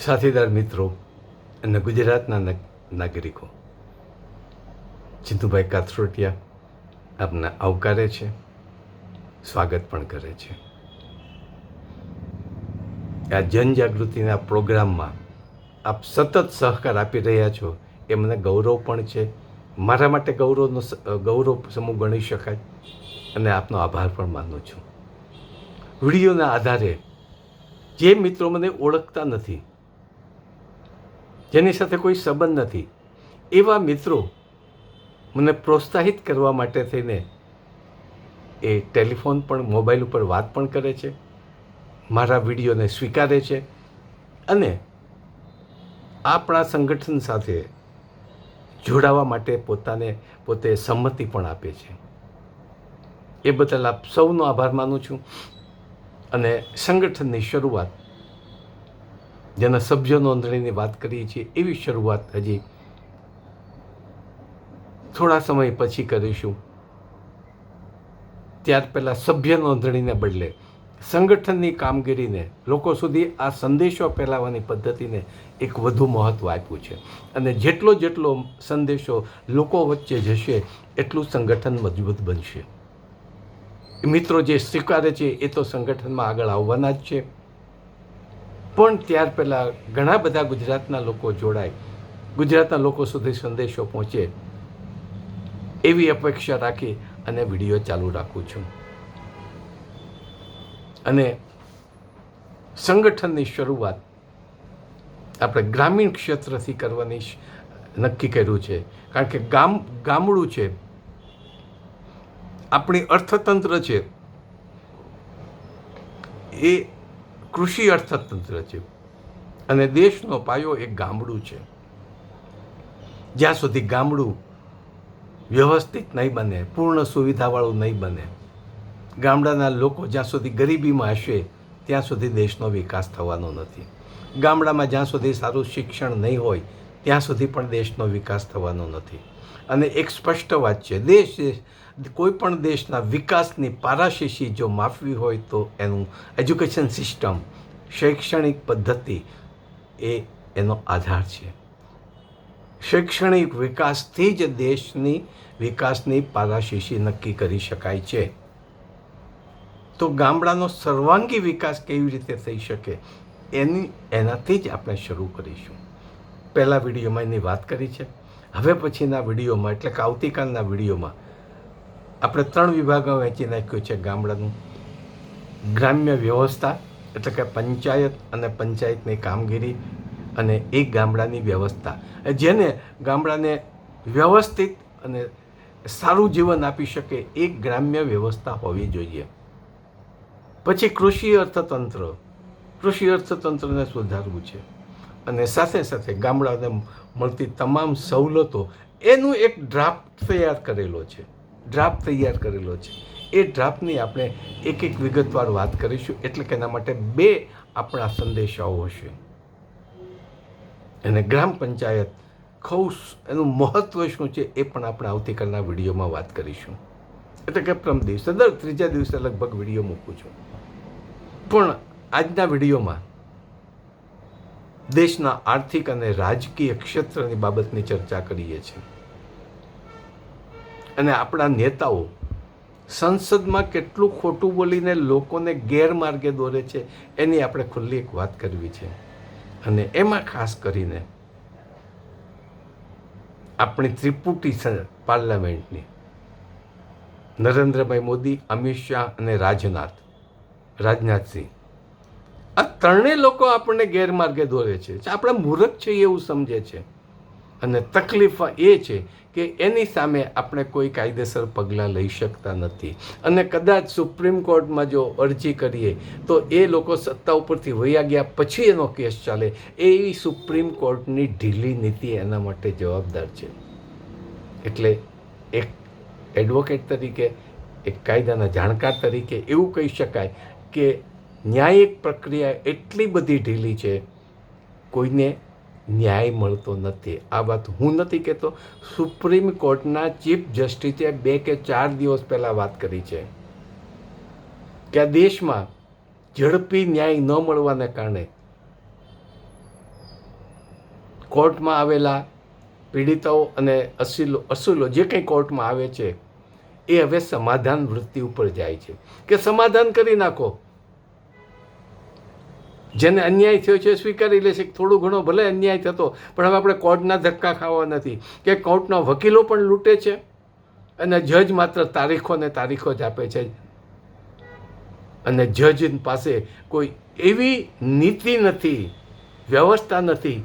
સાથીદાર મિત્રો અને ગુજરાતના નાગરિકો, ચિંતુભાઈ કાથરોટિયા આપને આવકારે છે, સ્વાગત પણ કરે છે. આ જનજાગૃતિના પ્રોગ્રામમાં આપ સતત સહકાર આપી રહ્યા છો એ મને ગૌરવ પણ છે. મારા માટે ગૌરવ સમૂહ ગણી શકાય અને આપનો આભાર પણ માનું છું. વિડીયોના આધારે જે મિત્રો મને ઓળખતા નથી, જેની સાથે કોઈ સંબંધ નથી, એવા મિત્રો મને પ્રોત્સાહિત કરવા માટે થઈને એ ટેલિફોન પણ, મોબાઈલ ઉપર વાત પણ કરે છે, મારા વિડીયોને સ્વીકારે છે અને આપણા સંગઠન સાથે જોડાવા માટે પોતે સંમતિ પણ આપે છે. એ બદલ આપ સૌનો આભાર માનું છું. અને સંગઠનની શરૂઆત, જેના સભ્ય નોંધણીની વાત કરીએ છીએ, એવી શરૂઆત હજી થોડા સમય પછી કરીશું. ત્યાર પહેલાં સભ્ય નોંધણીને બદલે સંગઠનની કામગીરીને, લોકો સુધી આ સંદેશો ફેલાવવાની પદ્ધતિને એક વધુ મહત્ત્વ આપ્યું છે. અને જેટલો સંદેશો લોકો વચ્ચે જશે એટલું સંગઠન મજબૂત બનશે. મિત્રો જે સ્વીકારે છે એ તો સંગઠનમાં આગળ આવવાના જ છે, પણ ત્યાર પહેલાં ઘણા બધા ગુજરાતના લોકો જોડાય, ગુજરાતના લોકો સુધી સંદેશો પહોંચે એવી અપેક્ષા રાખી અને વિડીયો ચાલુ રાખું છું. અને સંગઠનની શરૂઆત આપણે ગ્રામીણ ક્ષેત્રથી કરવાની નક્કી કર્યું છે. કારણ કે ગામડું છે, આપણી અર્થતંત્ર છે એ કૃષિ અર્થતંત્ર છે અને દેશનો પાયો એક ગામડું છે. જ્યાં સુધી ગામડું વ્યવસ્થિત નહીં બને, પૂર્ણ સુવિધાવાળું નહીં બને, ગામડાના લોકો જ્યાં સુધી ગરીબીમાં હશે ત્યાં સુધી દેશનો વિકાસ થવાનો નથી. ગામડામાં જ્યાં સુધી સારું શિક્ષણ નહીં હોય ત્યાં સુધી પણ દેશનો વિકાસ થવાનો નથી. અને એક સ્પષ્ટ વાત છે, કોઈ પણ દેશના વિકાસની પારાશીશી જો માપવી હોય તો એનું એજ્યુકેશન સિસ્ટમ, શૈક્ષણિક પદ્ધતિ એનો આધાર છે. શૈક્ષણિક વિકાસથી જ દેશની વિકાસની પારાશીશી નક્કી કરી શકાય છે. તો ગામડાનો સર્વાંગી વિકાસ કેવી રીતે થઈ શકે એનાથી જ આપણે શરૂ કરીશું. પહેલા વિડીયોમાં એની વાત કરી છે. હવે પછીના વિડીયોમાં, એટલે કે આવતીકાલના વિડીયોમાં આપણે 3 વિભાગો વહેંચી નાખ્યું છે ગામડાનું. ગ્રામ્ય વ્યવસ્થા, એટલે કે પંચાયત અને પંચાયતની કામગીરી અને એક ગામડાની વ્યવસ્થા, જેને ગામડાને વ્યવસ્થિત અને સારું જીવન આપી શકે એક ગ્રામ્ય વ્યવસ્થા હોવી જોઈએ. પછી કૃષિ અર્થતંત્રને સુધારવું છે અને સાથે સાથે ગામડાને મળતી તમામ સવલતો, એનું એક ડ્રાફ્ટ તૈયાર કરેલો છે. એ ડ્રાફ્ટની આપણે એક વિગતવાર વાત કરીશું. એટલે કે એના માટે 2 આપણા સંદેશાઓ હશે. અને ગ્રામ પંચાયત એનું મહત્ત્વ શું છે એ પણ આપણે આવતીકાલના વિડીયોમાં વાત કરીશું. એટલે કે પ્રથમ દિવસે, દર 3જા દિવસે લગભગ વિડીયો મૂકું છું. પણ આજના વિડીયોમાં દેશના આર્થિક અને રાજકીય ક્ષેત્રની બાબતની ચર્ચા કરીએ છીએ. અને આપણા નેતાઓ સંસદમાં કેટલું ખોટું બોલીને લોકોને ગેરમાર્ગે દોરે છે એની આપણે ખુલ્લી એક વાત કરવી છે. અને એમાં ખાસ કરીને આપણી ત્રિપુટી પાર્લામેન્ટની, નરેન્દ્રભાઈ મોદી, અમિત શાહ અને રાજનાથસિંહ, આ 3 લોકો આપણને ગેરમાર્ગે દોરે છે. આપણે મૂર્ખ છીએ એવું સમજે છે. અને તકલીફ એ છે કે એની સામે આપણે કોઈ કાયદેસર પગલાં લઈ શકતા નથી. અને કદાચ સુપ્રીમ કોર્ટમાં જો અરજી કરીએ તો એ લોકો સત્તા ઉપરથી વયા ગયા પછી એનો કેસ ચાલે. એવી સુપ્રીમ કોર્ટની ઢીલી નીતિ એના માટે જવાબદાર છે. એટલે એક એડવોકેટ તરીકે, એક કાયદાના જાણકાર તરીકે એવું કહી શકાય કે ન્યાયિક પ્રક્રિયા એટલી બધી ઢીલી છે, કોઈને ન્યાય મળતો નથી. આ વાત હું નથી કહેતો, સુપ્રીમ કોર્ટના ચીફ જસ્ટિસે 2 કે 4 દિવસ પહેલાં વાત કરી છે કે આ દેશમાં ઝડપી ન્યાય ન મળવાને કારણે કોર્ટમાં આવેલા પીડિતાઓ અને અસૂલો જે કંઈ કોર્ટમાં આવે છે એ હવે સમાધાન વૃત્તિ ઉપર જાય છે કે સમાધાન કરી નાખો. જેને અન્યાય થયો છે સ્વીકારી લેશે. થોડું ઘણો ભલે અન્યાય થતો, પણ હવે આપણે કોર્ટના ધક્કા ખાવા નથી કે કોર્ટના વકીલો પણ લૂંટે છે અને જજ માત્ર તારીખો ને તારીખો જ આપે છે. અને જજ પાસે કોઈ એવી નીતિ નથી, વ્યવસ્થા નથી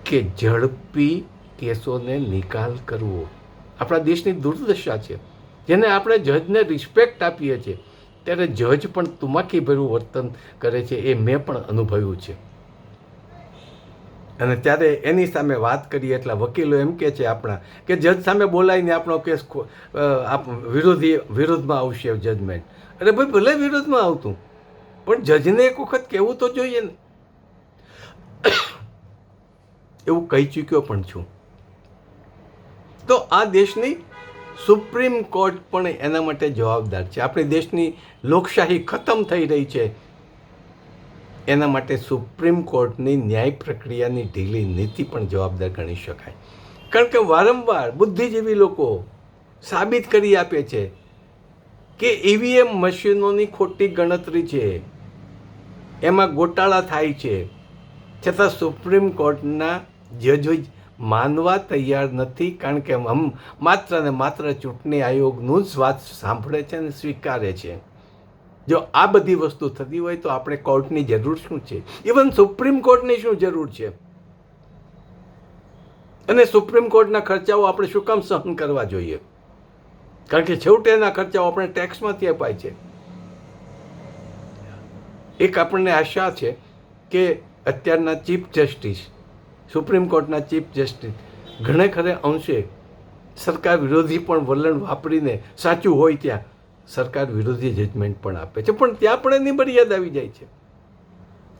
કે ઝડપી કેસોને નિકાલ કરવો. આપણા દેશની દુર્દશા છે. જેને આપણે જજને રિસ્પેક્ટ આપીએ છીએ ત્યારે જજ પણ તુમાકીભર્યું વર્તન કરે છે. એ મેં પણ અનુભવ્યું છે. અને ત્યારે એની સામે વાત કરીએ એટલે વકીલો એમ કહે છે આપણા કે જજ સામે બોલાવીને આપણો કેસ વિરોધમાં આવશે જજમેન્ટ. અરે ભાઈ, ભલે વિરોધમાં આવતું, પણ જજને એક વખત કહેવું તો જોઈએ ને. એવું કહી ચૂક્યો પણ છું. તો આ દેશની સુપ્રીમ કોર્ટ પણ એના માટે જવાબદાર છે. આપણી દેશની લોકશાહી ખતમ થઈ રહી છે, એના માટે સુપ્રીમ કોર્ટની ન્યાય પ્રક્રિયાની ઢીલી નીતિ પણ જવાબદાર ગણી શકાય. કારણ કે વારંવાર બુદ્ધિજીવી લોકો સાબિત કરી આપે છે કે ઈવીએમ મશીનોની ખોટી ગણતરી છે, એમાં ગોટાળા થાય છે, છતાં સુપ્રીમ કોર્ટના જજો માનવા તૈયાર નથી. કારણ કે માત્ર ને માત્ર ચૂંટણી આયોગનું જ વાત સાંભળે છે અને સ્વીકારે છે. જો આ બધી વસ્તુ થતી હોય તો આપણે કોર્ટની જરૂર શું છે? ઇવન સુપ્રીમ કોર્ટની શું જરૂર છે? અને સુપ્રીમ કોર્ટના ખર્ચાઓ આપણે શું કામ સહન કરવા જોઈએ? કારણ કે છેવટે એના ખર્ચાઓ આપણે ટેક્સમાંથી અપાય છે. એક આપણને આશા છે કે અત્યારના ચીફ જસ્ટિસ, સુપ્રીમ કોર્ટના ચીફ જસ્ટિસ ઘણે ખરે અંશે સરકાર વિરોધી પણ વલણ વાપરીને સાચું હોય ત્યાં સરકાર વિરોધી જજમેન્ટ પણ આપે છે. પણ ત્યાં પણ એની મર્યાદા આવી જાય છે.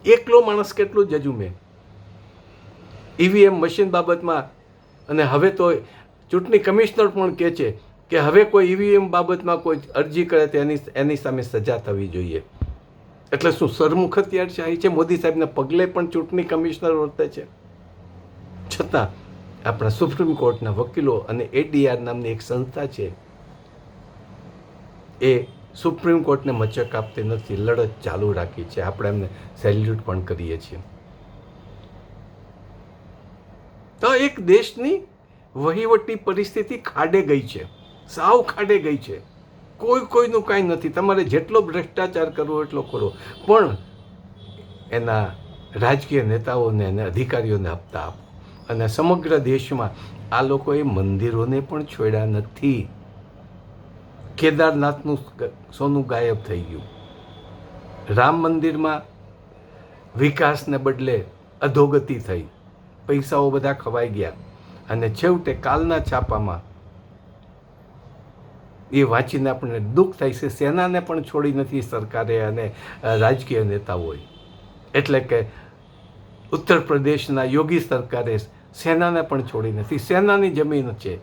એકલો માણસ કેટલું જજુમે ઈવીએમ મશીન બાબતમાં. અને હવે તો ચૂંટણી કમિશનર પણ કહે છે કે હવે કોઈ ઈવીએમ બાબતમાં કોઈ અરજી કરે તો એની સામે સજા થવી જોઈએ. એટલે શું સરમુખ હથિયારશાહી છે? મોદી સાહેબના પગલે પણ ચૂંટણી કમિશનર વર્તે છે. છતાં આપણા સુપ્રીમ કોર્ટના વકીલો અને એડીઆર નામની એક સંસ્થા છે, એ સુપ્રીમ કોર્ટને મચક આપતી નથી, લડત ચાલુ રાખી છે. આપણે એમને સેલ્યુટ પણ કરીએ છીએ. તો એક દેશની વહીવટી પરિસ્થિતિ ખાડે ગઈ છે, સાવ ખાડે ગઈ છે. કોઈનું કાંઈ નથી. તમારે જેટલો ભ્રષ્ટાચાર કરવો એટલો કરો, પણ એના રાજકીય નેતાઓને અને અધિકારીઓને હપ્તા આપો. અને સમગ્ર દેશમાં આ લોકોએ મંદિરોને પણ છોડ્યા નથી. કેદારનાથનું સોનું ગાયબ થઈ ગયું. રામ મંદિરમાં વિકાસને બદલે અધોગતિ થઈ, પૈસાઓ બધા ખવાઈ ગયા. અને છેવટે કાલના છાપામાં એ વાંચીને આપણને દુઃખ થાય છે. સેનાને પણ છોડી નથી સરકારે અને રાજકીય નેતાઓએ. એટલે કે ઉત્તર પ્રદેશના યોગી સરકારે સેનાને પણ છોડી નથી. સેનાની જમીન છે,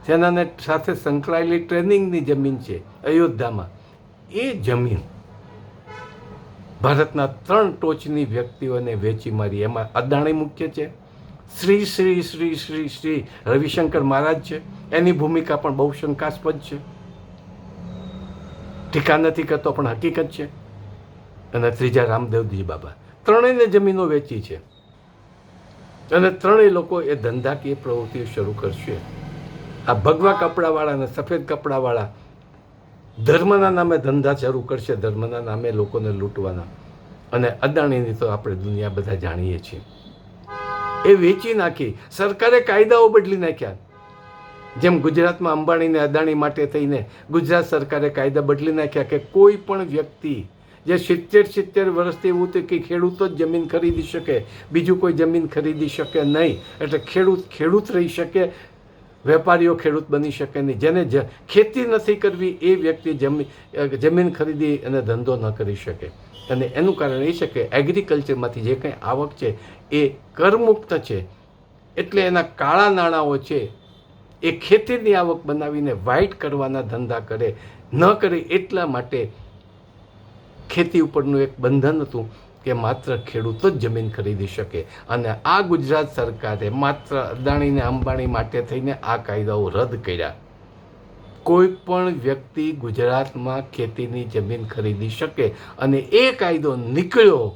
સેનાને સાથે સંકળાયેલી ટ્રેનિંગની જમીન છે અયોધ્યામાં. એ જમીન ભારતના 3 ટોચની વ્યક્તિઓને વેચી મારી. એમાં અદાણી મુખ્ય છે, શ્રી શ્રી શ્રી શ્રી શ્રી રવિશંકર મહારાજ છે. એની ભૂમિકા પણ બહુ શંકાસ્પદ છે, ટીકા નથી કરતો પણ હકીકત છે. અને ત્રીજા રામદેવજી બાબા. ત્રણેયને જમીનો વેચી છે. અને ત્રણેય લોકો એ ધંધાકીય પ્રવૃત્તિઓ શરૂ કરશે. આ ભગવા કપડાવાળા અને સફેદ કપડાવાળા ધર્મના નામે ધંધા શરૂ કરશે, ધર્મના નામે લોકોને લૂંટવાના. અને અદાણીની તો આપણે દુનિયા બધા જાણીએ છીએ. એ વેચી નાખી. સરકારે કાયદાઓ બદલી નાખ્યા. જેમ ગુજરાતમાં અંબાણીને અદાણી માટે થઈને ગુજરાત સરકારે કાયદા બદલી નાખ્યા કે કોઈ પણ વ્યક્તિ જે 70 વર્ષથી એવું હતું કે ખેડૂતો જ જમીન ખરીદી શકે, બીજું કોઈ જમીન ખરીદી શકે નહીં. એટલે ખેડૂત રહી શકે, વેપારીઓ ખેડૂત બની શકે નહીં. જેને ખેતી નથી કરવી એ વ્યક્તિ જમીન ખરીદી અને ધંધો ન કરી શકે. અને એનું કારણ એ છે કે એગ્રીકલ્ચરમાંથી જે કંઈ આવક છે એ કરમુક્ત છે. એટલે એના કાળા નાણાંઓ છે એ ખેતીની આવક બનાવીને વ્હાઇટ કરવાના ધંધા ન કરે. એટલા માટે ખેતી ઉપરનું એક બંધન હતું કે માત્ર ખેડૂતો જ જમીન ખરીદી શકે. અને આ ગુજરાત સરકારે માત્ર અદાણીને અંબાણી માટે થઈને આ કાયદાઓ રદ કર્યા. કોઈ પણ વ્યક્તિ ગુજરાતમાં ખેતીની જમીન ખરીદી શકે, અને એ કાયદો નીકળ્યો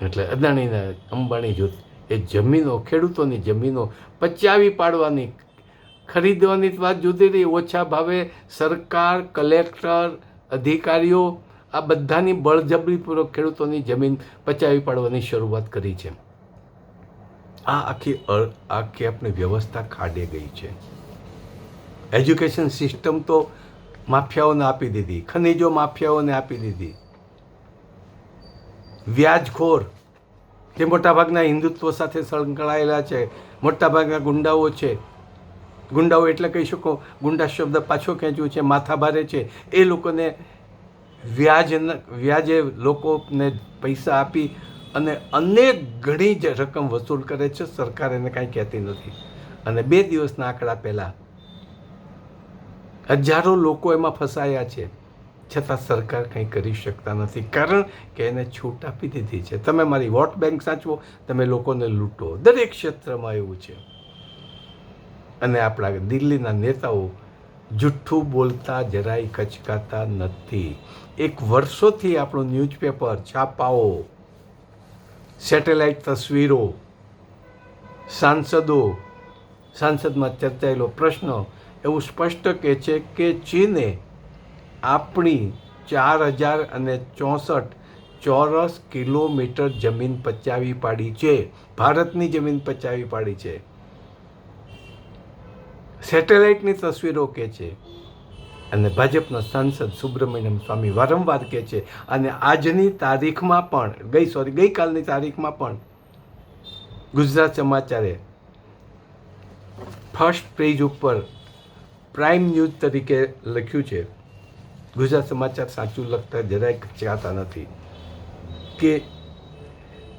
એટલે અદાણીને અંબાણી જૂથ એ જમીનો, ખેડૂતોની જમીનો પચાવી પાડવાની, ખરીદવાની વાત જુદી રહી, ઓછા ભાવે સરકાર, કલેક્ટર, અધિકારીઓ આ બધાની બળજબરીપૂર્વક ખેડૂતોની જમીન પચાવી પાડવાની શરૂઆત કરી છે. આ આખી આપણી વ્યવસ્થા ખાડે ગઈ છે. એજ્યુકેશન સિસ્ટમ તો માફિયાઓને આપી દીધી, ખનીજો માફિયાઓને આપી દીધી. વ્યાજખોર જે મોટાભાગના હિન્દુત્વ સાથે સંકળાયેલા છે, મોટાભાગના ગુંડાઓ છે. ગુંડાઓ એટલે કહી શકો, ગુંડા શબ્દ પાછો ખેંચ્યું છે, માથાભારે છે. એ લોકોને વ્યાજે લોકોને પૈસા આપી અને અનેક ઘણી જ રકમ વસૂલ કરે છે. સરકાર એને કાંઈ કહેતી નથી. અને 2 દિવસના આંકડા પહેલાં હજારો લોકો એમાં ફસાયા છે, છતાં સરકાર કંઈ કરી શકતા નથી, કારણ કે એને છૂટ આપી દીધી છે. તમે મારી વોટ બેંક સાચવો, તમે લોકોને લૂંટો. દરેક ક્ષેત્રમાં એવું છે. અને આપણા દિલ્હીના નેતાઓ જુઠ્ઠું બોલતા જરાય કચકાતા નથી. એક વર્ષોથી આપણું ન્યૂઝપેપર, છાપાઓ, સેટેલાઇટ તસવીરો, સાંસદમાં ચર્ચાયેલો પ્રશ્ન એવું સ્પષ્ટ કહે છે કે ચીને આપણી 4064 ચોરસ કિલોમીટર જમીન પચાવી પાડી છે. ભારતની જમીન પચાવી પાડી છે. સેટેલાઇટની તસવીરો કહે છે. અને ભાજપના સાંસદ સુબ્રમણ્યમ સ્વામી વારંવાર કહે છે. અને આજની તારીખમાં પણ ગઈકાલની તારીખમાં પણ ગુજરાત સમાચારે ફર્સ્ટ પેજ ઉપર પ્રાઇમ ન્યૂઝ તરીકે લખ્યું છે. ગુજરાત સમાચાર સાચું લખતા જરાય કચાતા નથી કે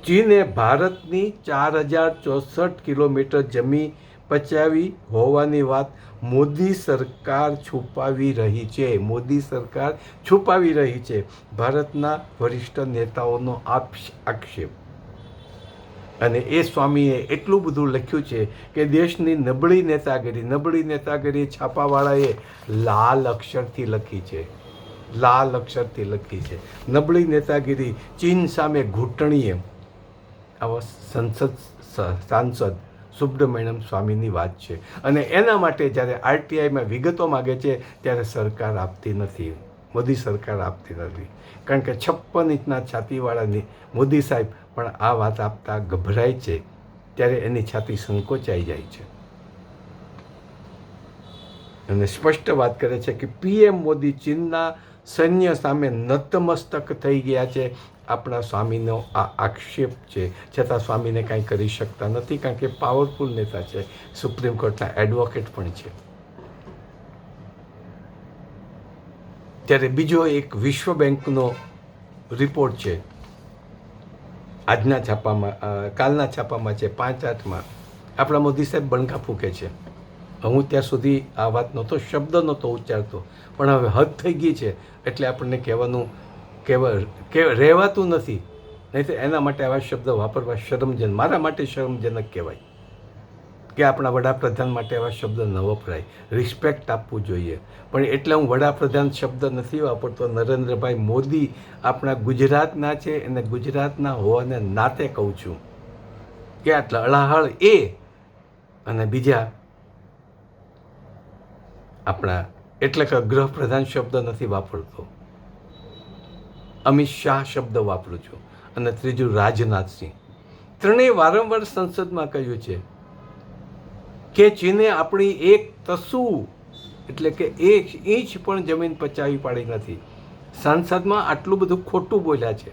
ચીને ભારતની 4064 કિલોમીટર જમીન પચાવી હોવાની વાત મોદી સરકાર છુપાવી રહી છે. મોદી સરકાર છુપાવી રહી છે. ભારતના વરિષ્ઠ નેતાઓનો આક્ષેપ. અને એ સ્વામીએ એટલું બધું લખ્યું છે કે દેશની નબળી નેતાગીરી છાપાવાળાએ લાલ અક્ષરથી લખી છે. નબળી નેતાગીરી, ચીન સામે ઘૂંટણીએ. આવા સાંસદ સુબ્રમણ્યમ સ્વામીની વાત છે. અને એના માટે જ્યારે આરટીઆઈમાં વિગતો માગે છે ત્યારે સરકાર આપતી નથી. મોદી સરકાર આપતી નથી, કારણ કે 56 ઇંચના છાતીવાળાની મોદી સાહેબ પણ આ વાત આપતા ગભરાય છે. ત્યારે એની છાતી સંકોચાઈ જાય છે અને સ્પષ્ટ વાત કરે છે કે પીએમ મોદી ચીનના સૈન્ય સામે નતમસ્તક થઈ ગયા છે. આપણા સ્વામીનો આ આક્ષેપ છે, છતાં સ્વામીને કાંઈ કરી શકતા નથી, કારણ કે પાવરફુલ નેતા છે, સુપ્રીમ કોર્ટના એડવોકેટ પણ છે. ત્યારે બીજો એક વિશ્વ બેંકનો રિપોર્ટ છે, આજના છાપામાં, કાલના છાપામાં છે, 5/8માં. આપણા મોદી સાહેબ બણકા ફૂંકે છે. હું ત્યાં સુધી આ વાત શબ્દ નહોતો ઉચ્ચારતો, પણ હવે હદ થઈ ગઈ છે એટલે આપણને રહેવાતું નથી. નહીં તો એના માટે આવા શબ્દ વાપરવા શરમજનક, મારા માટે શરમજનક કહેવાય કે આપણા વડાપ્રધાન માટે આવા શબ્દ ન વપરાય. રિસ્પેક્ટ આપવું જોઈએ. પણ એટલે હું વડાપ્રધાન શબ્દ નથી વાપરતો. નરેન્દ્રભાઈ મોદી આપણા ગુજરાતના છે, અને ગુજરાતના હોવાને નાતે કહું છું કે આટલા અળાહળ એ અને બીજા આપણા, એટલે કે ગૃહપ્રધાન શબ્દ નથી વાપરતો, અમિત શાહ શબ્દ વાપરું છું. અને ત્રીજું રાજનાથસિંહ. ત્રણેય વારંવાર સંસદમાં કહ્યું છે કે ચીને આપણી એક તસુ એટલે કે 1 ઇંચ પણ જમીન પચાવી પાડી નથી. સંસદમાં આટલું બધું ખોટું બોલ્યા છે.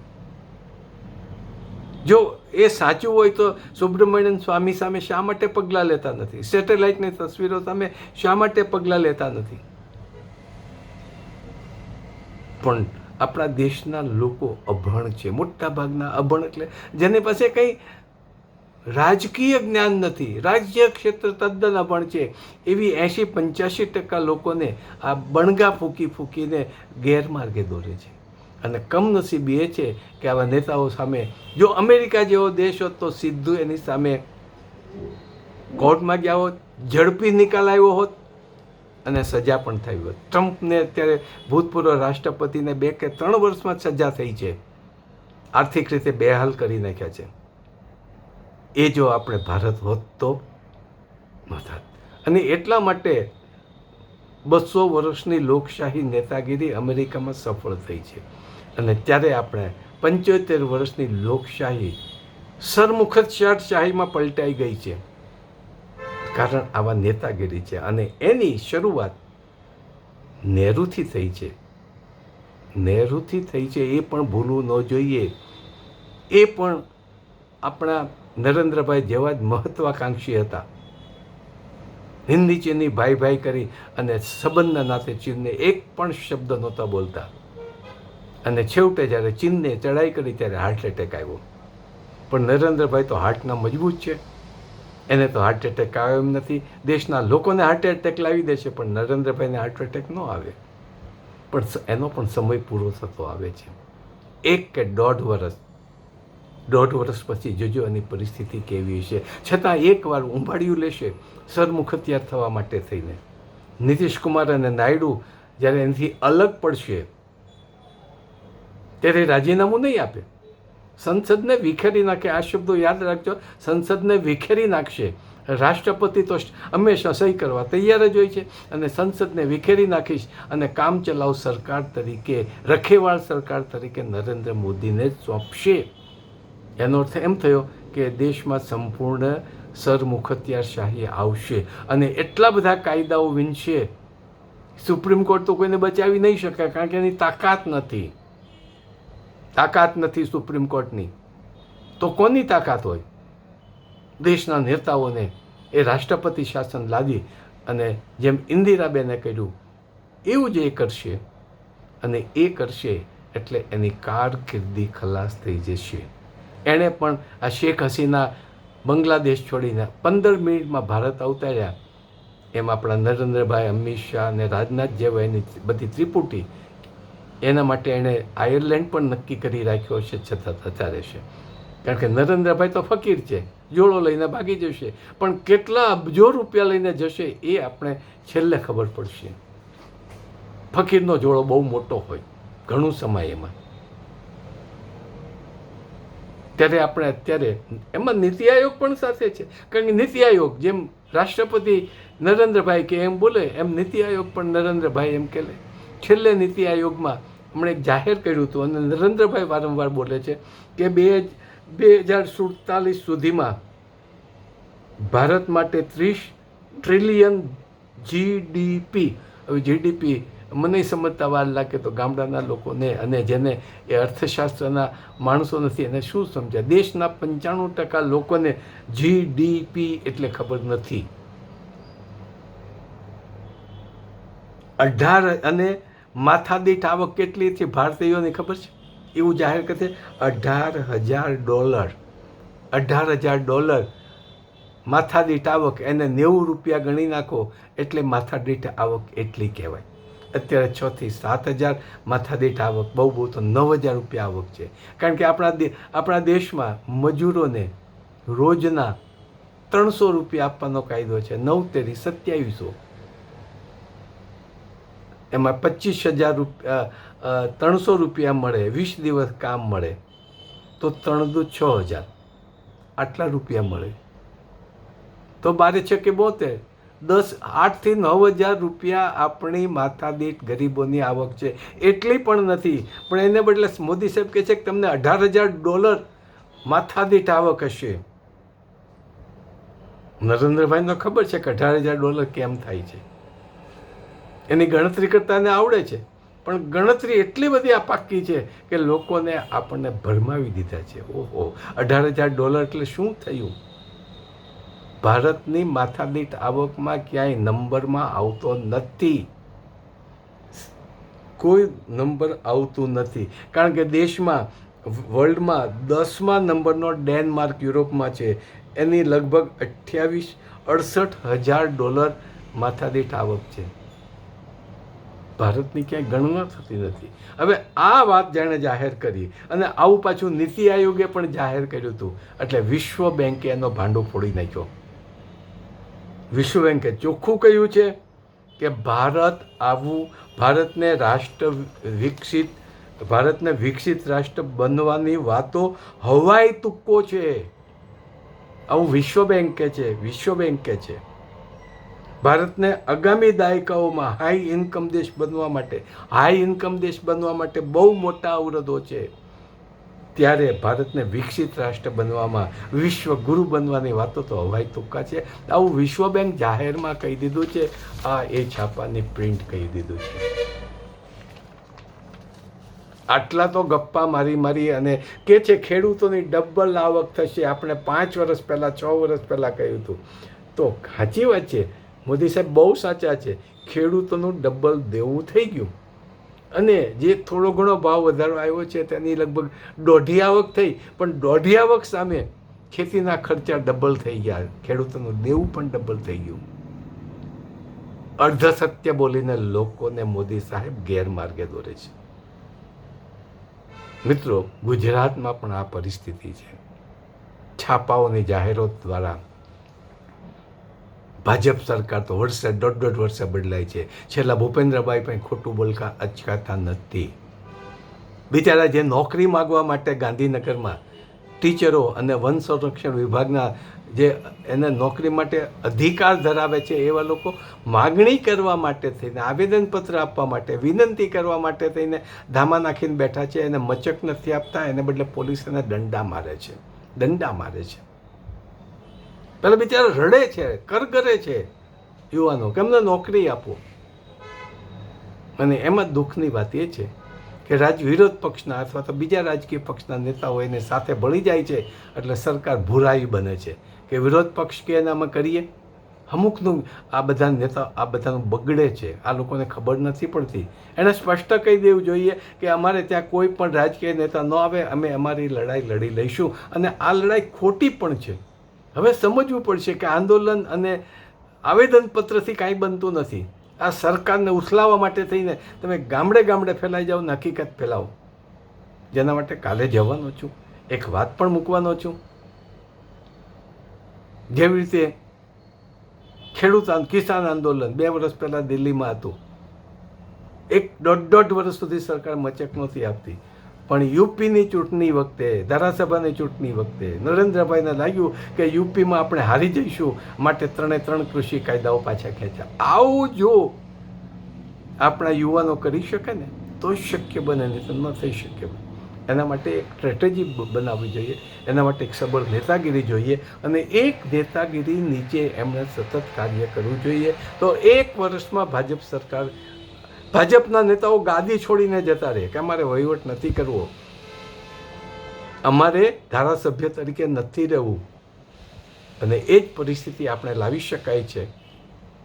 જો એ સાચું હોય તો સુબ્રમણ્યમ સ્વામી સામે શા માટે પગલાં લેતા નથી? સેટેલાઇટની તસવીરો સામે શા માટે પગલાં લેતા નથી? પણ આપણા દેશના લોકો અભણ છે, મોટા ભાગના અભણ, એટલે જેની પાસે કંઈ રાજકીય જ્ઞાન નથી, રાજ્ય ક્ષેત્ર તદ્દન અભણ છે. એવી 80-85% લોકોને આ બણગા ફૂંકીને ગેરમાર્ગે દોરે છે. અને કમનસીબી એ છે કે આવા નેતાઓ સામે જો અમેરિકા જેવો દેશ હોત તો સીધું એની સામે કોર્ટમાં ગયા હોત, ઝડપી નિકાલ આવ્યો હોત અને સજા પણ થઈ હોત. ટ્રમ્પને અત્યારે ભૂતપૂર્વ રાષ્ટ્રપતિને 2 કે 3 વર્ષમાં સજા થઈ છે, આર્થિક રીતે બેહાલ કરી નાખ્યા છે. એ જો આપણે ભારત હોત તો ન થાત. અને એટલા માટે 200 વર્ષની લોકશાહી નેતાગીરી અમેરિકામાં સફળ થઈ છે અને ત્યારે આપણે 75 વર્ષની લોકશાહી સરમુખત્યારશાહીમાં પલટાઈ ગઈ છે, કારણ આવા નેતાગીરી છે. અને એની શરૂઆત નહેરુથી થઈ છે. નહેરુથી થઈ છે એ પણ ભૂલવું ન જોઈએ. એ પણ આપણા નરેન્દ્રભાઈ જેવા જ મહત્વાકાંક્ષી હતા. હિન્દી ચીની ભાઈ ભાઈ કરી અને સંબંધના નાતે ચીનને એક પણ શબ્દ નહોતા બોલતા. અને છેવટે જ્યારે ચીનને ચડાઈ કરી ત્યારે હાર્ટ એટેક આવ્યો. પણ નરેન્દ્રભાઈ તો હાર્ટના મજબૂત છે, એને તો હાર્ટ એટેક આવ્યો એમ નથી. દેશના લોકોને હાર્ટ એટેક લાવી દેશે પણ નરેન્દ્રભાઈને હાર્ટ એટેક ન આવે. પણ એનો પણ સમય પૂરો થતો આવે છે. 1 કે 1.5 વર્ષ પછી જોજો એની પરિસ્થિતિ કેવી છે. છતાં એકવાર ઉંબાડિયું લેશે સરમુખત્યાર થવા માટે થઈને. નીતિશ કુમાર અને નાયડુ જ્યારે એનાથી અલગ પડશે ત્યારે રાજીનામું નહીં આપે, સંસદને વિખેરી નાખે. આ શબ્દો યાદ રાખજો, સંસદને વિખેરી નાખશે. રાષ્ટ્રપતિ તો હંમેશા સહી કરવા તૈયાર જ હોય છે અને સંસદને વિખેરી નાખીશ અને કામ ચલાવ સરકાર તરીકે, રખેવાળ સરકાર તરીકે નરેન્દ્ર મોદીને જ સોંપશે. એનો અર્થ એમ થયો કે દેશમાં સંપૂર્ણ સરમુખત્યારશાહી આવશે અને એટલા બધા કાયદાઓ વિનશે. સુપ્રીમ કોર્ટ તો કોઈને બચાવી નહીં શકે, કારણ કે એની તાકાત નથી સુપ્રીમ કોર્ટની. તો કોની તાકાત હોય? દેશના નેતાઓને એ રાષ્ટ્રપતિ શાસન લાદી અને જેમ ઇન્દિરાબેને કર્યું એવું જ એ કરશે. અને એ કરશે એટલે એની કારકિર્દી ખલાસ થઈ જશે. એણે પણ આ શેખ હસીના બાંગ્લાદેશ છોડીને 15 મિનિટમાં ભારત અવતર્યા, એમ આપણા નરેન્દ્રભાઈ, અમિત શાહ અને રાજનાથ જેવા એની બધી ત્રિપુટી, એના માટે એણે આયર્લેન્ડ પણ નક્કી કરી રાખ્યો છે, છતાં થતા રહેશે. કારણ કે નરેન્દ્રભાઈ તો ફકીર છે, જોડો લઈને ભાગી જશે, પણ કેટલા અબજો રૂપિયા લઈને જશે એ આપણે છેલ્લે ખબર પડશે. ફકીરનો જોડો બહુ મોટો હોય, ઘણું સમય એમાં. ત્યારે આપણે અત્યારે એમાં નીતિ આયોગ પણ સાથે છે, કારણ કે નીતિ આયોગ જેમ રાષ્ટ્રપતિ નરેન્દ્રભાઈ કે એમ બોલે એમ નીતિ આયોગ પણ નરેન્દ્રભાઈ એમ કે. છેલ્લે નીતિ આયોગમાં હમણાં એક જાહેર કર્યું હતું અને નરેન્દ્રભાઈ વારંવાર બોલે છે કે 2047 સુધીમાં ભારત માટે 30 ટ્રિલિયન GDP. હવે GDP મને સમજતા વાર લાગે તો ગામડાના લોકોને અને જેને એ અર્થશાસ્ત્રના માણસો નથી એને શું સમજ્યા. દેશના 95% લોકોને GDP એટલે ખબર નથી. 18 અને માથાદીઠ આવક કેટલી છે ભારતીયોની ખબર છે? એવું જાહેર કરશે $18,000. $18,000 માથાદીઠ આવક, એને 90 રૂપિયા ગણી નાખો એટલે માથાદીઠ આવક એટલી કહેવાય. અત્યારે 6 થી 7 હજાર માથાદીઠ આવક, બહુ તો 9,000 રૂપિયા આવક છે. કારણ કે આપણા દેશમાં મજૂરોને રોજના 300 રૂપિયા આપવાનો કાયદો છે. 9 તેરી 2700, એમાં 25,000 રૂપિયા 300 રૂપિયા મળે, 20 દિવસ કામ મળે તો 3 દુ 6,000, આટલા રૂપિયા મળે. તો 12 છકે 72, 8 થી 9,000 રૂપિયા આપણી માથાદીઠ ગરીબોની આવક છે. એટલી પણ નથી, પણ એને બદલે મોદી સાહેબ કહે છે કે તમને $18,000 માથાદીઠ આવક હશે. નરેન્દ્રભાઈને ખબર છે કે $18,000 કેમ થાય છે, એની ગણતરી કરતાને આવડે છે, પણ ગણતરી એટલી બધી આ પાકી છે કે લોકોને આપણને ભરમાવી દીધા છે. ઓહો, $18,000 એટલે શું થયું? ભારતની માથાદીઠ આવકમાં ક્યાંય નંબરમાં આવતો નથી, કોઈ નંબર આવતું નથી. કારણ કે દેશમાં વર્લ્ડમાં 10મા નંબરનો ડેનમાર્ક યુરોપમાં છે, એની લગભગ $68,000 માથાદીઠ આવક છે. ભારતની ક્યાંય ગણના થતી નથી. હવે આ વાત જેણે જાહેર કરી અને આવું પાછું નીતિ આયોગે પણ જાહેર કર્યું હતું, એટલે વિશ્વ બેંકે એનો ભાંડો ફોડી નાખ્યો. વિશ્વ બેંકે ચોખ્ખું કહ્યું છે કે ભારતને વિકસિત રાષ્ટ્ર બનવાની વાતો હવાઈ તુક્કો છે. આવું વિશ્વ બેંક કહે છે. ભારતને આગામી દાયકાઓમાં હાઈ ઇન્કમ દેશ બનવા માટે બહુ મોટા અવરોધો છે. ત્યારે ભારતને વિકસિત રાષ્ટ્ર બનવામાં, વિશ્વ ગુરુ બનવાની વાતો તો હવાઈ તુક્કા છે. આવું વિશ્વ બેંક જાહેરમાં કહી દીધું છે. આ એ છાપાની પ્રિન્ટ કહી દીધું છે. આટલા તો ગપ્પા મારી અને કે છે ખેડૂતોની ડબલ આવક થશે. આપણે 5 વર્ષ પહેલાં 6 વર્ષ પહેલાં કહ્યું હતું. તો સાચી વાત છે, મોદી સાહેબ બહુ સાચા છે. ખેડૂતોનું ડબલ દેવું થઈ ગયું અને જે થોડો ઘણો ભાવ વધારો આવ્યો છે તેની લગભગ 1.5 આવક થઈ, પણ 1.5 આવક સામે ખેતીના ખર્ચા ડબલ થઈ ગયા. ખેડૂતોનું દેવું પણ ડબલ થઈ ગયું. અર્ધ સત્ય બોલીને લોકોને મોદી સાહેબ ગેરમાર્ગે દોરે છે. મિત્રો, ગુજરાતમાં પણ આ પરિસ્થિતિ છે. છાપાઓની જાહેરાત દ્વારા ભાજપ સરકાર તો વર્ષે 1.5 વર્ષે બદલાય છે. છેલ્લા ભૂપેન્દ્રભાઈ પણ ખોટું બોલતા અચકાતા નથી. બિચારા જે નોકરી માગવા માટે ગાંધીનગરમાં ટીચરો અને વન સંરક્ષણ વિભાગના જે એને નોકરી માટે અધિકાર ધરાવે છે એવા લોકો માગણી કરવા માટે થઈને, આવેદનપત્ર આપવા માટે, વિનંતી કરવા માટે થઈને ધામા નાખીને બેઠા છે. એને મચક નથી આપતા, એને બદલે પોલીસ એને દંડા મારે છે. પેલા બિચારા રડે છે, કરગરે છે યુવાનો કે અમને નોકરી આપો. અને એમાં દુઃખની વાત એ છે કે વિરોધ પક્ષના અથવા તો બીજા રાજકીય પક્ષના નેતાઓ એને સાથે ભળી જાય છે, એટલે સરકાર ભૂરાઈ બને છે કે વિરોધ પક્ષ કે એનામાં કરીએ. અમુકનું આ બધા નેતા આ બધાનું બગડે છે. આ લોકોને ખબર નથી પડતી. એને સ્પષ્ટ કહી દેવું જોઈએ કે અમારે ત્યાં કોઈ પણ રાજકીય નેતા ન આવે, અમે અમારી લડાઈ લડી લઈશું. અને આ લડાઈ ખોટી પણ છે. હવે સમજવું પડશે કે આંદોલન અને આવેદનપત્રથી કાંઈ બનતું નથી. આ સરકારને ઉથલાવવા માટે થઈને તમે ગામડે ગામડે ફેલાઈ જાઓ ને હકીકત ફેલાવો. જેના માટે કાલે જવાનો છું, એક વાત પણ મૂકવાનો છું. જેવી રીતે કિસાન આંદોલન 2 વર્ષ પહેલાં દિલ્હીમાં હતું. 1.5 વર્ષ સુધી સરકાર મચક નહોતી આપતી, પણ યુપીની ચૂંટણી વખતે, ધારાસભાની ચૂંટણી વખતે નરેન્દ્રભાઈને લાગ્યું કે યુપીમાં આપણે હારી જઈશું, માટે 3 કૃષિ કાયદાઓ પાછા ખેંચ્યા. આવું જો આપણા યુવાનો કરી શકે ને તો જ શક્ય બને, નહીં તો ન થઈ શક્ય બને. એના માટે એક સ્ટ્રેટેજી બનાવવી જોઈએ, એના માટે એક સબળ નેતાગીરી જોઈએ, અને એક નેતાગીરી નીચે એમણે સતત કાર્ય કરવું જોઈએ. તો 1 વર્ષમાં ભાજપના નેતાઓ ગાદી છોડીને જતા રહે કે અમારે વહીવટ નથી કરવો, અમારે ધારાસભ્ય તરીકે નથી રહેવું. અને એ જ પરિસ્થિતિ આપણે લાવી શકાય છે.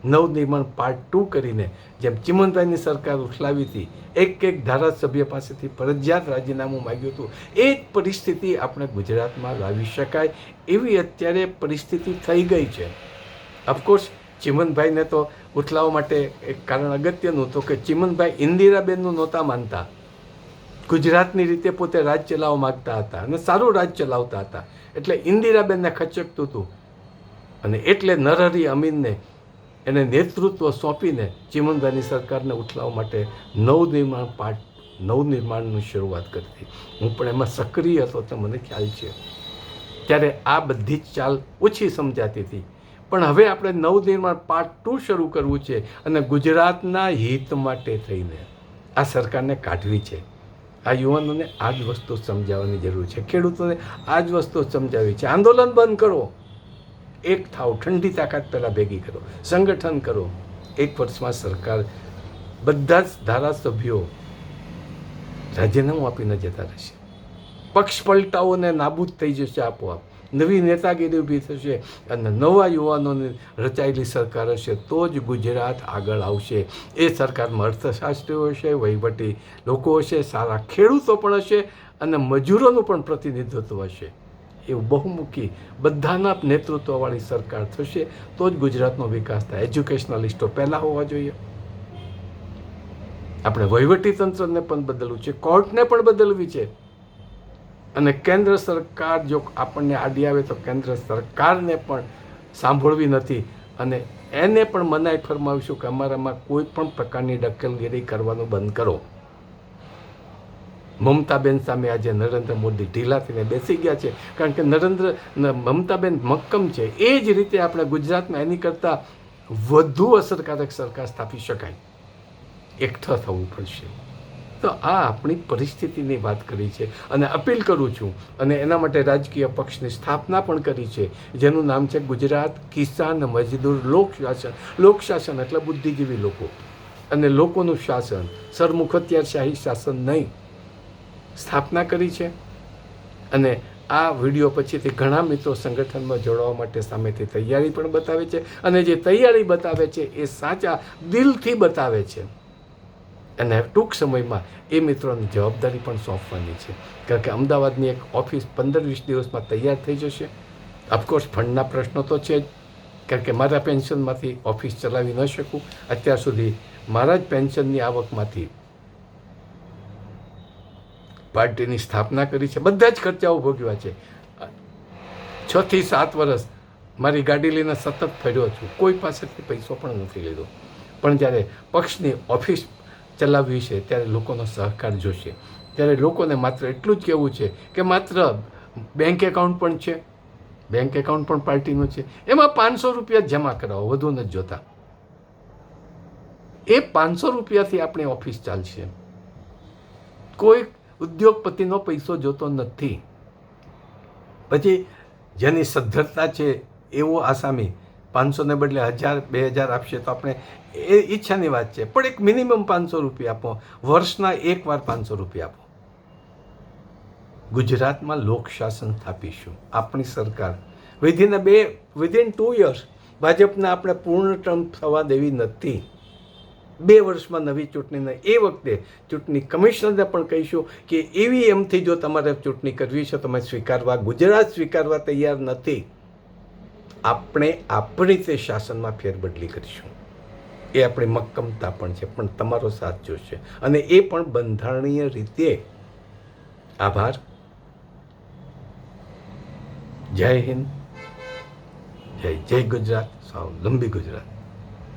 નવનિર્માણ પાર્ટ 2 કરીને જેમ ચિમનભાઈની સરકાર ઉઠલાવી હતી, એક ધારાસભ્ય પાસેથી ફરજિયાત રાજીનામું માગ્યું હતું, એ જ પરિસ્થિતિ આપણે ગુજરાતમાં લાવી શકાય એવી અત્યારે પરિસ્થિતિ થઈ ગઈ છે. ઓફકોર્સ ચિમનભાઈને તો ઉથલાવવા માટે એક કારણ અગત્યનું તો કે ચિમનભાઈ ઇન્દિરાબેનનું નહોતા માનતા. ગુજરાતની રીતે પોતે રાજ ચલાવવા માગતા હતા અને સારું રાજ ચલાવતા હતા, એટલે ઇન્દિરાબેનને ખચકતું હતું. અને એટલે નરહરી અમીનને એને નેતૃત્વ સોંપીને ચિમનભાઈની સરકારને ઉથલાવવા માટે નવનિર્માણની શરૂઆત કરી હતી. હું પણ એમાં સક્રિય હતો તો મને ખ્યાલ છે. ત્યારે આ બધી જ ચાલ ઓછી સમજાતી હતી, પણ હવે આપણે નવનિર્માણ પાર્ટ 2 શરૂ કરવું છે અને ગુજરાતના હિત માટે થઈને આ સરકારને કાઢવી છે. આ યુવાનોને આ જ વસ્તુ સમજાવવાની જરૂર છે, ખેડૂતોને આ જ વસ્તુ સમજાવવી છે. આંદોલન બંધ કરો, એક થાવ, ઠંડી તાકાત પહેલાં ભેગી કરો, સંગઠન કરો. 1 વર્ષમાં સરકાર બધા જ ધારાસભ્યો રાજીનામું આપીને જતા રહેશે. પક્ષ પલટાઓને નાબૂદ થઈ જશે આપોઆપ. નવી નેતાગીરી ઊભી થશે અને નવા યુવાનોની રચાયેલી સરકાર હશે તો જ ગુજરાત આગળ આવશે. એ સરકારમાં અર્થશાસ્ત્રીઓ હશે, વહીવટી લોકો હશે, સારા ખેડૂતો પણ હશે અને મજૂરોનું પણ પ્રતિનિધિત્વ હશે. એવું બહુમુખી બધાના નેતૃત્વવાળી સરકાર થશે તો જ ગુજરાતનો વિકાસ થાય. એજ્યુકેશનલિસ્ટો પહેલાં હોવા જોઈએ. આપણે વહીવટીતંત્રને પણ બદલવું છે, કોર્ટને પણ બદલવી છે. અને કેન્દ્ર સરકાર જો આપણને આડી આવે તો કેન્દ્ર સરકારને પણ સાંભળવી નથી અને એને પણ મનાઈ ફરમાવીશું કે અમારામાં કોઈ પણ પ્રકારની દખલગીરી કરવાનું બંધ કરો. મમતાબેન સામે આજે નરેન્દ્ર મોદી ઢીલા થઈને બેસી ગયા છે, કારણ કે મમતાબેન મક્કમ છે. એ જ રીતે આપણે ગુજરાતમાં એની કરતાં વધુ અસરકારક સરકાર સ્થાપી શકાય, એકઠા થવું પડશે. તો આ આપણી પરિસ્થિતિની વાત કરી છે અને અપીલ કરું છું અને એના માટે રાજકીય પક્ષની સ્થાપના પણ કરી છે, જેનું નામ છે ગુજરાત કિસાન મજદૂર લોકશાસન. લોકશાસન એટલે બુદ્ધિજીવી લોકો અને લોકોનું શાસન, સરમુખત્યારશાહી શાસન નહીં. સ્થાપના કરી છે અને આ વિડીયો પછીથી ઘણા મિત્રો સંગઠનમાં જોડાવા માટે સામેથી તૈયારી પણ બતાવે છે અને જે તૈયારી બતાવે છે એ સાચા દિલથી બતાવે છે. અને ટૂંક સમયમાં એ મિત્રોની જવાબદારી પણ સોંપવાની છે, કારણ કે અમદાવાદની એક ઓફિસ 15-20 દિવસમાં તૈયાર થઈ જશે. ઓફકોર્સ ફંડના પ્રશ્નો તો છે જ, કારણ કે મારા પેન્શનમાંથી ઓફિસ ચલાવી ન શકું. અત્યાર સુધી મારા જ પેન્શનની આવકમાંથી પાર્ટીની સ્થાપના કરી છે, બધા જ ખર્ચાઓ ભોગવ્યા છે. 6 થી 7 વર્ષ મારી ગાડી લઈને સતત ફર્યો છું, કોઈ પાસેથી પૈસો પણ નથી લીધો. પણ જ્યારે પક્ષની ઓફિસ ચલાવવી છે ત્યારે લોકોનો સહકાર જોશે. ત્યારે લોકોને માત્ર એટલું જ કહેવું છે કે માત્ર બેંક એકાઉન્ટ પણ છે, બેંક એકાઉન્ટ પણ પાર્ટીનું છે, એમાં 500 રૂપિયા જમા કરાવો, વધુ નથી જોતા. એ 500 રૂપિયાથી આપણી ઓફિસ ચાલશે. કોઈ ઉદ્યોગપતિનો પૈસો જોતો નથી. પછી જેની સદ્ધરતા છે એવો આસામી 500 ને બદલે 1000-2000 આપશે તો આપણે એ ઈચ્છાની વાત છે, પણ એક મિનિમમ 500 રૂપિયા આપો, વર્ષના એકવાર 500 રૂપિયા આપો. ગુજરાતમાં લોકશાસન સ્થાપીશું. આપણી સરકાર વિધિન 2 યર્સ ભાજપને આપણે પૂર્ણ ટર્મ થવા દેવી નથી. 2 વર્ષમાં નવી ચૂંટણીને એ વખતે ચૂંટણી કમિશનરને પણ કહીશું કે EVMથી જો તમારે ચૂંટણી કરવી છે તમે સ્વીકારવા, ગુજરાત સ્વીકારવા તૈયાર નથી. આપણે આપણી રીતે શાસનમાં ફેરબદલી કરીશું. એ આપણી મક્કમતા પણ છે, પણ તમારો સાથ જોશે અને એ પણ બંધારણીય રીતે. આભાર. જય હિન્દ, જય ગુજરાત, સ્વાવલંબી ગુજરાત.